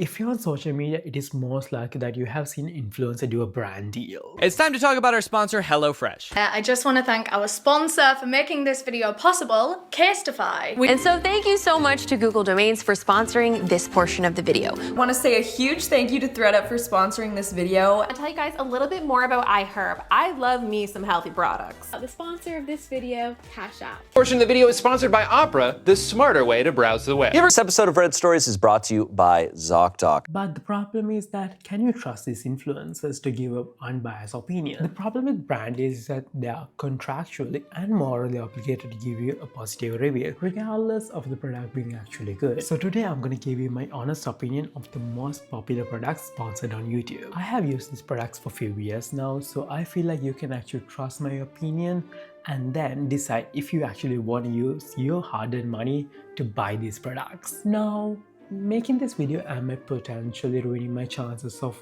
If you're on social media, it is most likely that you have seen influencer do a brand deal. It's time to talk about our sponsor, HelloFresh. I just want to thank our sponsor for making this video possible, Casetify. And so thank you so much to Google Domains for sponsoring this portion of the video. I want to say a huge thank you to ThreadUp for sponsoring this video. I'll tell you guys a little bit more about iHerb. I love me some healthy products. The sponsor of this video, Cash App. Portion of the video is sponsored by Opera, the smarter way to browse the web. This episode of Red Stories is brought to you by ZocDoc. But the problem is that, can you trust these influencers to give an unbiased opinion? The problem with brand is that they are contractually and morally obligated to give you a positive review, regardless of the product being actually good. So today I'm going to give you my honest opinion of the most popular products sponsored on YouTube. I have used these products for a few years now, so I feel like you can actually trust my opinion and then decide if you actually want to use your hard-earned money to buy these products. Now, making this video am I potentially ruining my chances of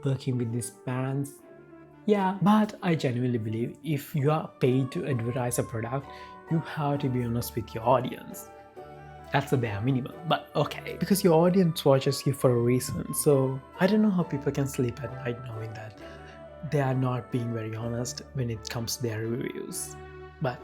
working with these brands? Yeah, but I genuinely believe if you are paid to advertise a product, you have to be honest with your audience. That's the bare minimum, but okay. Because your audience watches you for a reason, so I don't know how people can sleep at night knowing that they are not being very honest when it comes to their reviews. But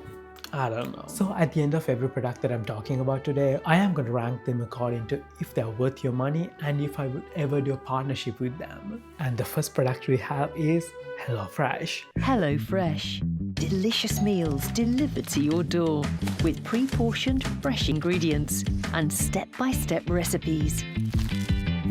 I don't know. So at the end of every product that I'm talking about today, I am going to rank them according to if they're worth your money and if I would ever do a partnership with them. And the first product we have is HelloFresh. HelloFresh. Delicious meals delivered to your door with pre-portioned fresh ingredients and step-by-step recipes.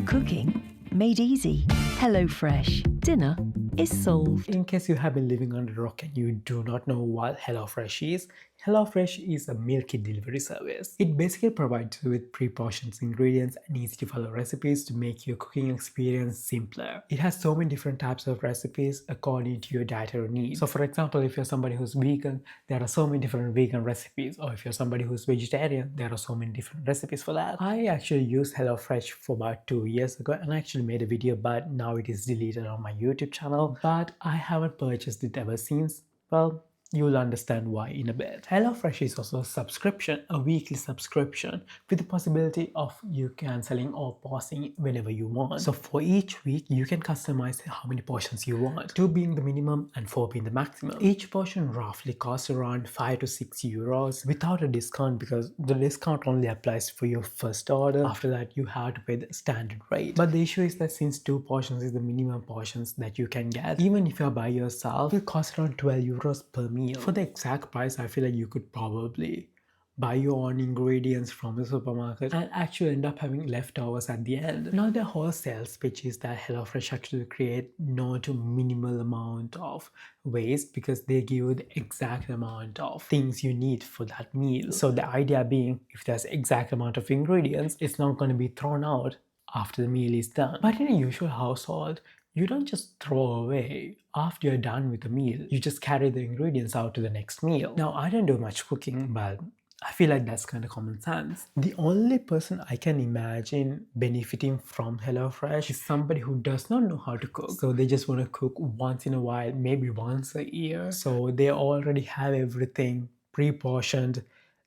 Cooking made easy. HelloFresh. Dinner is solved. In case you have been living under a rock and you do not know what HelloFresh is, HelloFresh is a meal kit delivery service. It basically provides you with pre-portioned ingredients and easy to follow recipes to make your cooking experience simpler. It has so many different types of recipes according to your dietary needs. So for example, if you're somebody who's vegan, there are so many different vegan recipes, or if you're somebody who's vegetarian, there are so many different recipes for that. I actually used HelloFresh for about 2 years ago and I actually made a video, but now it is deleted on my YouTube channel, but I haven't purchased it ever since. Well, you'll understand why in a bit. HelloFresh is also a subscription, a weekly subscription with the possibility of you cancelling or pausing whenever you want. So for each week, you can customize how many portions you want, 2 being the minimum and 4 being the maximum. Each portion roughly costs around 5 to 6 euros without a discount because the discount only applies for your first order. After that, you have to pay the standard rate. But the issue is that since 2 portions is the minimum portions that you can get, even if you're by yourself, it will cost around 12 euros per meal. For the exact price, I feel like you could probably buy your own ingredients from the supermarket and actually end up having leftovers at the end. Now the whole sales pitch is that HelloFresh actually create no to minimal amount of waste because they give you the exact amount of things you need for that meal. So the idea being, if there's exact amount of ingredients, it's not going to be thrown out after the meal is done. But in a usual household, you don't just throw away after you're done with the meal. You just carry the ingredients out to the next meal. Now, I don't do much cooking, but I feel like that's kind of common sense. The only person I can imagine benefiting from HelloFresh is somebody who does not know how to cook. So they just want to cook once in a while, maybe once a year. So they already have everything pre-portioned.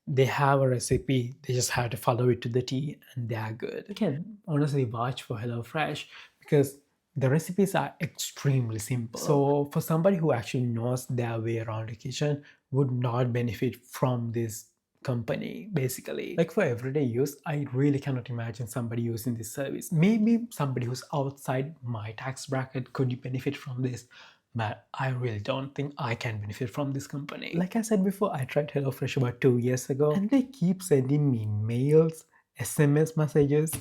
They have a recipe, they just have to follow it to the T and they are good. I can honestly vouch for HelloFresh because the recipes are extremely simple. So for somebody who actually knows their way around the kitchen would not benefit from this company, basically. Like for everyday use, I really cannot imagine somebody using this service. Maybe somebody who's outside my tax bracket could benefit from this, but I really don't think I can benefit from this company. Like I said before, I tried HelloFresh about 2 years ago and they keep sending me mails, SMS messages,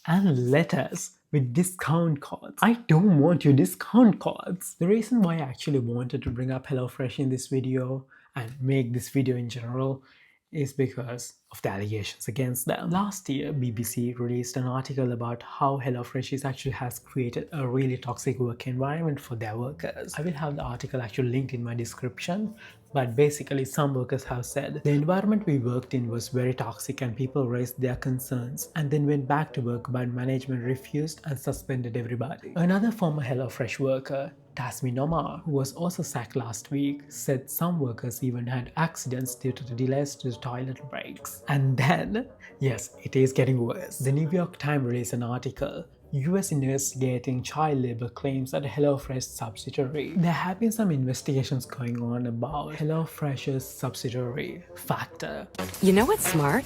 and letters with discount codes. I don't want your discount codes. The reason why I actually wanted to bring up HelloFresh in this video and make this video in general is because of the allegations against them. Last year, BBC released an article about how HelloFresh actually has created a really toxic work environment for their workers. I will have the article actually linked in my description, but basically some workers have said the environment we worked in was very toxic and people raised their concerns and then went back to work, but management refused and suspended everybody. Another former HelloFresh worker, Tasmin Omar, who was also sacked last week, said some workers even had accidents due to the delays to the toilet breaks. And then, yes, it is getting worse. The New York Times released an article US investigating child labor claims at HelloFresh subsidiary. There have been some investigations going on about HelloFresh's subsidiary, Factor. You know what's smart?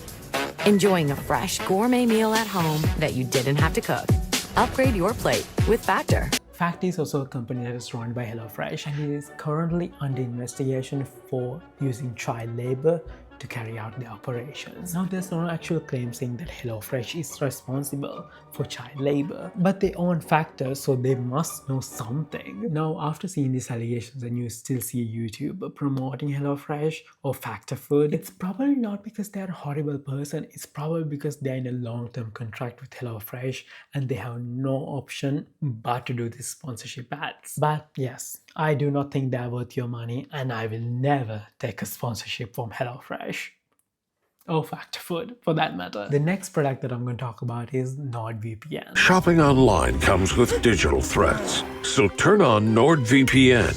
Enjoying a fresh gourmet meal at home that you didn't have to cook. Upgrade your plate with Factor. Factor is also a company that is run by HelloFresh and it is currently under investigation for using child labor to carry out the operations. Now, there's no actual claim saying that HelloFresh is responsible for child labor, but they own Factor, so they must know something. Now, after seeing these allegations and you still see a YouTuber promoting HelloFresh or Factor food, it's probably not because they're a horrible person, it's probably because they're in a long-term contract with HelloFresh and they have no option but to do these sponsorship ads. But yes, I do not think they're worth your money and I will never take a sponsorship from HelloFresh. Or Factor food, for that matter. The next product that I'm going to talk about is NordVPN. Shopping online comes with digital threats, so turn on NordVPN.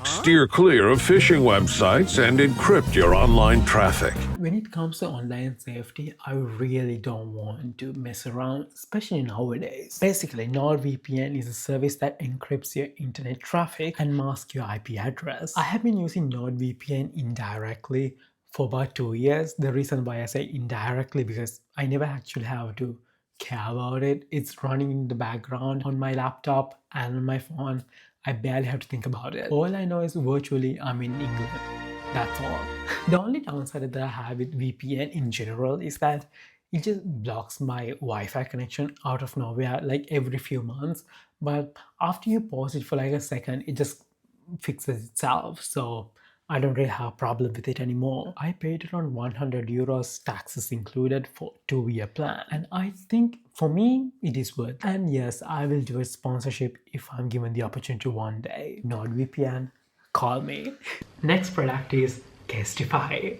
Steer clear of phishing websites and encrypt your online traffic. When it comes to online safety, I really don't want to mess around, especially nowadays. Basically, NordVPN is a service that encrypts your internet traffic and masks your IP address. I have been using NordVPN indirectly for about 2 years. The reason why I say indirectly because I never actually have to care about it. It's running in the background on my laptop and on my phone. I barely have to think about it. All I know is virtually I'm in England. That's all. The only downside that I have with VPN in general is that it just blocks my Wi-Fi connection out of nowhere like every few months. But after you pause it for like a second, it just fixes itself. So I don't really have a problem with it anymore. I paid around 100 euros, taxes included, for 2-year plan. And I think for me, it is worth it. And yes, I will do a sponsorship if I'm given the opportunity one day. NordVPN, call me. Next product is Casetify.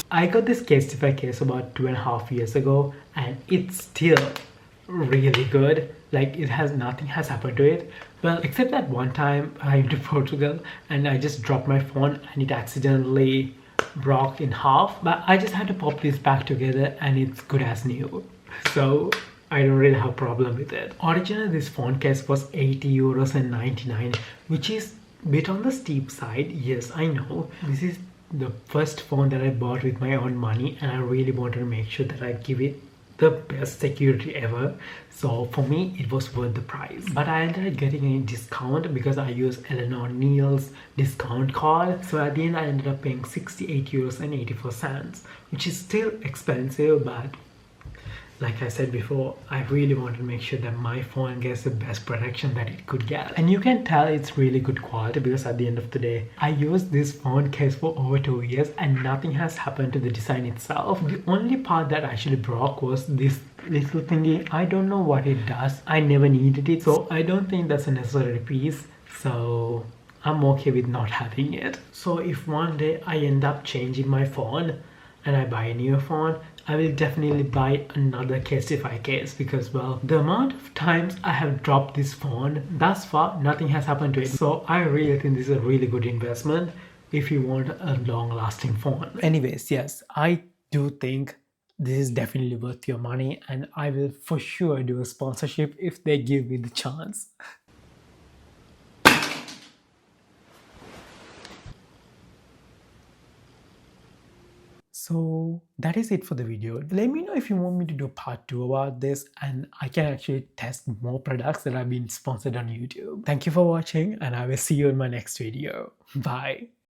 I got this Casetify case about 2.5 years ago and it's still really good. Like nothing has happened to it. Well, except that one time I went to Portugal and I just dropped my phone and it accidentally broke in half. But I just had to pop this back together and it's good as new. So I don't really have a problem with it. Originally, this phone case was 80 euros and 99, which is a bit on the steep side. Yes, I know. This is the first phone that I bought with my own money and I really wanted to make sure that I give it the best security ever. So for me, it was worth the price. But I ended up getting a discount because I used Eleanor Neal's discount code. So at the end, I ended up paying 68 euros and 84 cents, which is still expensive, but like I said before, I really wanted to make sure that my phone gets the best protection that it could get. And you can tell it's really good quality because at the end of the day, I used this phone case for over 2 years and nothing has happened to the design itself. The only part that actually broke was this little thingy. I don't know what it does. I never needed it, so I don't think that's a necessary piece. So I'm okay with not having it. So if one day I end up changing my phone and I buy a new phone, I will definitely buy another Casetify case because, well, the amount of times I have dropped this phone, thus far, nothing has happened to it. So I really think this is a really good investment if you want a long-lasting phone. Anyways, yes, I do think this is definitely worth your money and I will for sure do a sponsorship if they give me the chance. So that is it for the video. Let me know if you want me to do part 2 about this and I can actually test more products that have been sponsored on YouTube. Thank you for watching and I will see you in my next video. Bye.